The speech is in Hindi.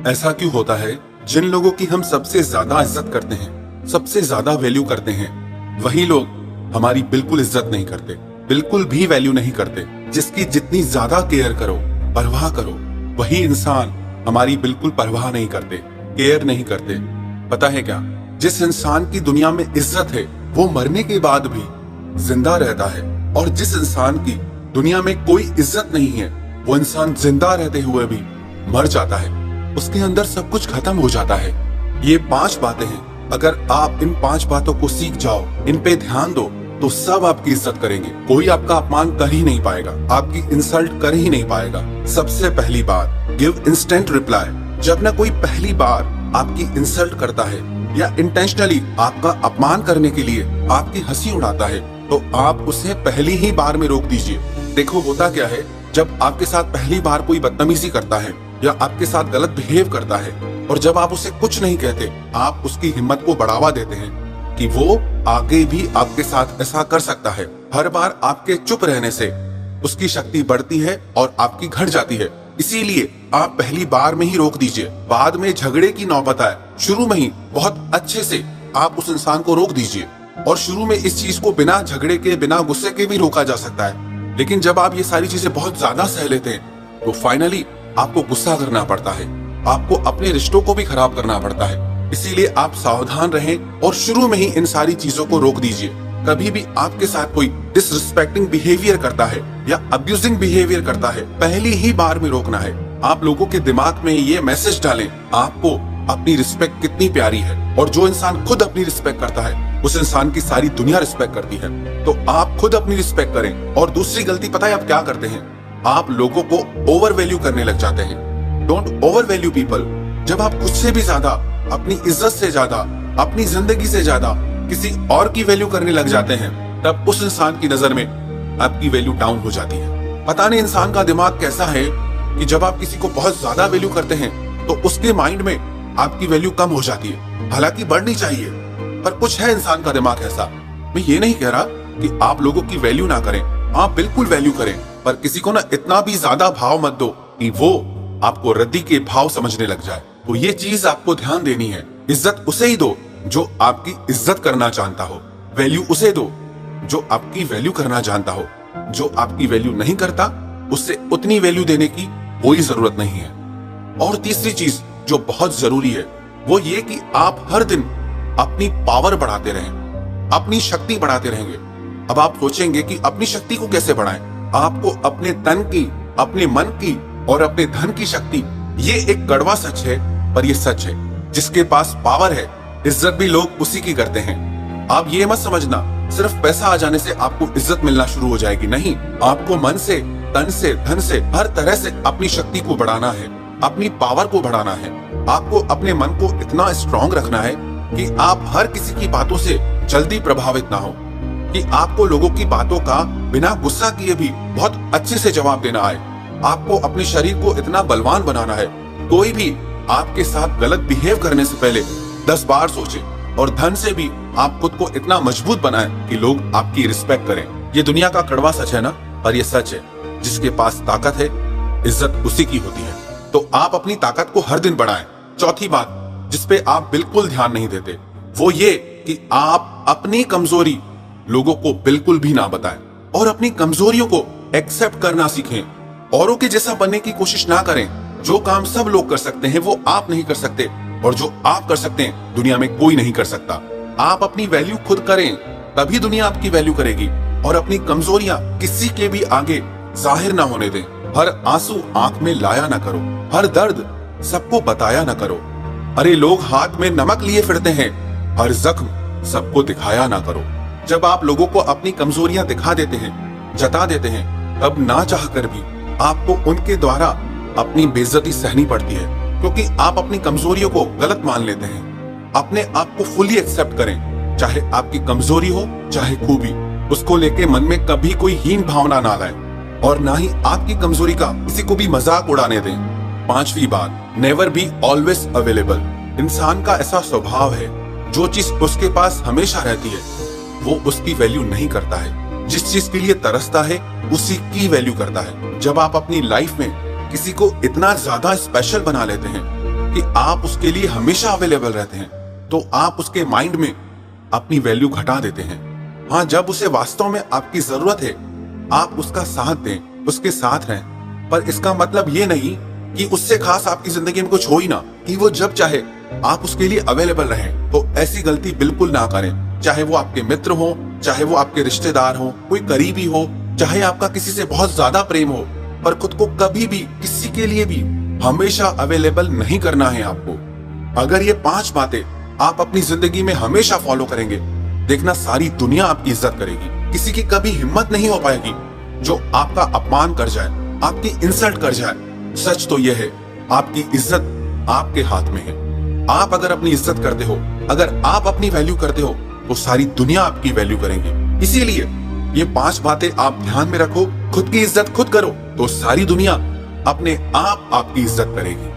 ऐसा क्यों होता है जिन लोगों की हम सबसे ज्यादा इज्जत करते हैं, सबसे ज्यादा वैल्यू करते हैं, वही लोग हमारी बिल्कुल इज्जत नहीं करते, बिल्कुल भी वैल्यू नहीं करते। जिसकी जितनी ज्यादा केयर करो, परवाह करो, वही इंसान हमारी बिल्कुल परवाह नहीं करते, केयर नहीं करते। पता है क्या, जिस इंसान की दुनिया में इज्जत है वो मरने के बाद भी जिंदा रहता है, और जिस इंसान की दुनिया में कोई इज्जत नहीं है वो इंसान जिंदा रहते हुए भी मर जाता है। उसके अंदर सब कुछ खत्म हो जाता है। ये 5 बातें हैं, अगर आप इन 5 बातों को सीख जाओ, इन पे ध्यान दो, तो सब आपकी इज्जत करेंगे। कोई आपका अपमान कर ही नहीं पाएगा, आपकी इंसल्ट कर ही नहीं पाएगा। सबसे पहली बात, गिव इंस्टेंट रिप्लाई। जब ना कोई पहली बार आपकी इंसल्ट करता है या इंटेंशनली आपका अपमान करने के लिए आपकी हंसी उड़ाता है, तो आप उसे पहली ही बार में रोक दीजिए। देखो होता क्या है, जब आपके साथ पहली बार कोई बदतमीजी करता है या आपके साथ गलत बिहेव करता है, और जब आप उसे कुछ नहीं कहते, आप उसकी हिम्मत को बढ़ावा देते हैं कि वो आगे भी आपके साथ ऐसा कर सकता है। हर बार आपके चुप रहने से उसकी शक्ति बढ़ती है और आपकी घट जाती है। इसीलिए आप पहली बार में ही रोक दीजिए। बाद में झगड़े की नौबत आए, शुरू में ही बहुत अच्छे से आप उस इंसान को रोक दीजिए। और शुरू में इस चीज को बिना झगड़े के, बिना गुस्से के भी रोका जा सकता है, लेकिन जब आप ये सारी चीजें बहुत ज्यादा सह लेते हैं तो फाइनली आपको गुस्सा करना पड़ता है, आपको अपने रिश्तों को भी खराब करना पड़ता है। इसीलिए आप सावधान रहें और शुरू में ही इन सारी चीजों को रोक दीजिए। कभी भी आपके साथ कोई डिसरिस्पेक्टिंग बिहेवियर करता है या अब्यूजिंग बिहेवियर करता है, पहली ही बार में रोकना है। आप लोगों के दिमाग में ये मैसेज डालें, आपको अपनी रिस्पेक्ट कितनी प्यारी है, और जो इंसान खुद अपनी रिस्पेक्ट करता है उस इंसान की सारी दुनिया रिस्पेक्ट करती है। तो आप खुद अपनी रिस्पेक्ट करें। और दूसरी गलती पता है आप क्या करते हैं, आप लोगों को ओवर वैल्यू करने लग जाते हैं। Don't over value people. जब आप खुद से भी ज्यादा, अपनी इज्जत से ज्यादा, अपनी जिंदगी से ज्यादा किसी और की वैल्यू करने लग जाते हैं, तब उस इंसान की नजर में आपकी वैल्यू डाउन हो जाती है। पता नहीं इंसान का दिमाग कैसा है कि जब आप किसी को बहुत ज्यादा वैल्यू करते हैं तो उसके माइंड में आपकी वैल्यू कम हो जाती है। हालांकि बढ़नी चाहिए, पर कुछ है इंसान का दिमाग ऐसा। मैं ये नहीं कह रहा कि आप लोगों की वैल्यू ना करें, आप बिल्कुल वैल्यू करें, पर किसी को ना इतना भी ज्यादा भाव मत दो कि वो आपको रद्दी के भाव समझने लग जाए। तो ये चीज आपको ध्यान देनी है। इज्जत उसे ही दो जो आपकी इज्जत करना जानता हो, वैल्यू उसे दो जो आपकी वैल्यू करना जानता हो। जो आपकी वैल्यू नहीं करता, उससे उतनी वैल्यू देने की कोई जरूरत नहीं है। और तीसरी चीज जो बहुत जरूरी है वो ये कि आप हर दिन अपनी पावर बढ़ाते रहें, अपनी शक्ति बढ़ाते रहेंगे। अब आप सोचेंगे कि अपनी शक्ति को कैसे बढ़ाएं? आपको अपने तन की, अपने मन की और अपने धन की शक्ति, ये एक कड़वा सच है पर ये सच है। जिसके पास पावर है, इज्जत भी लोग उसी की करते हैं। आप ये मत समझना सिर्फ पैसा आ जाने से आपको इज्जत मिलना शुरू हो जाएगी। नहीं, आपको मन से, तन से, धन से, हर तरह से अपनी शक्ति को बढ़ाना है, अपनी पावर को बढ़ाना है। आपको अपने मन को इतना स्ट्रॉन्ग रखना है कि आप हर किसी की बातों से जल्दी प्रभावित ना हो, कि आपको लोगों की बातों का बिना गुस्सा किए भी बहुत अच्छे से जवाब देना आए। आपको अपने शरीर को इतना बलवान बनाना है, कोई भी आपके साथ गलत बिहेव करने से पहले 10 बार सोचे। और धन से भी आप खुद को इतना मजबूत बनाएं कि लोग आपकी रिस्पेक्ट करें। ये दुनिया का कड़वा सच है ना, पर ये सच है। जिसके पास ताकत है, इज्जत उसी की होती है। तो आप अपनी ताकत को हर दिन बढ़ाएं। चौथी बात जिसपे आप बिल्कुल ध्यान नहीं देते, वो ये कि आप अपनी कमजोरी लोगों को बिल्कुल भी ना बताएं, और अपनी कमजोरियों को एक्सेप्ट करना सीखें। औरों के जैसा बनने की कोशिश ना करें। जो काम सब लोग कर सकते हैं वो आप नहीं कर सकते, और जो आप कर सकते हैं दुनिया में कोई नहीं कर सकता। आप अपनी वैल्यू खुद करें, तभी दुनिया आपकी वैल्यू करेगी। और अपनी कमजोरियां किसी के भी आगे जाहिर ना होने दें। हर आंसू आंख में लाया ना करो, हर दर्द सबको बताया ना करो। अरे लोग हाथ में नमक लिए फिरते हैं, हर जख्म सबको दिखाया ना करो। जब आप लोगों को अपनी कमजोरियां दिखा देते हैं, जता देते हैं, तब ना चाहकर भी आपको उनके द्वारा अपनी बेइज्जती सहनी पड़ती है, क्योंकि आप अपनी कमजोरियों को गलत मान लेते हैं। अपने आप को फुली एक्सेप्ट करें, चाहे आपकी कमजोरी हो चाहे खूबी। उसको लेके मन में कभी कोई हीन भावना ना लाए, और ना ही आपकी कमजोरी का किसी को भी मजाक उड़ाने दें। 5वीं बात, नेवर बी ऑलवेज अवेलेबल। इंसान का ऐसा स्वभाव है, जो चीज उसके पास हमेशा रहती है वो उसकी वैल्यू नहीं करता है। जिस चीज के लिए तरसता है उसी की वैल्यू करता है। जब आप अपनी लाइफ में किसी को इतना ज्यादा स्पेशल बना लेते हैं कि आप उसके लिए हमेशा अवेलेबल रहते हैं, तो आप उसके माइंड में अपनी वैल्यू घटा देते हैं। हाँ, जब उसे वास्तव में आपकी जरूरत है, आप उसका साथ दें, उसके साथ रहें, पर इसका मतलब ये नहीं कि उससे खास आपकी जिंदगी में कुछ हो ही ना, कि वो जब चाहे आप उसके लिए अवेलेबल रहें। तो ऐसी गलती बिल्कुल ना करें, चाहे वो आपके मित्र हो, चाहे वो आपके रिश्तेदार हो, कोई करीबी हो, चाहे आपका किसी से बहुत ज्यादा प्रेम हो, पर खुद को कभी भी किसी के लिए भी हमेशा अवेलेबल नहीं करना है आपको। अगर ये 5 बातें आप अपनी जिंदगी में हमेशा फॉलो करेंगे, देखना सारी दुनिया आपकी इज्जत करेगी। किसी की कभी हिम्मत नहीं हो पाएगी जो आपका अपमान कर जाए, आपकी इंसल्ट कर जाए। सच तो यह है, आपकी इज्जत आपके हाथ में है। आप अगर अपनी इज्जत करते हो, अगर आप अपनी वैल्यू करते हो, तो सारी दुनिया आपकी वैल्यू करेंगी। इसीलिए ये 5 बातें आप ध्यान में रखो। खुद की इज्जत खुद करो, तो सारी दुनिया अपने आप आपकी इज्जत करेगी।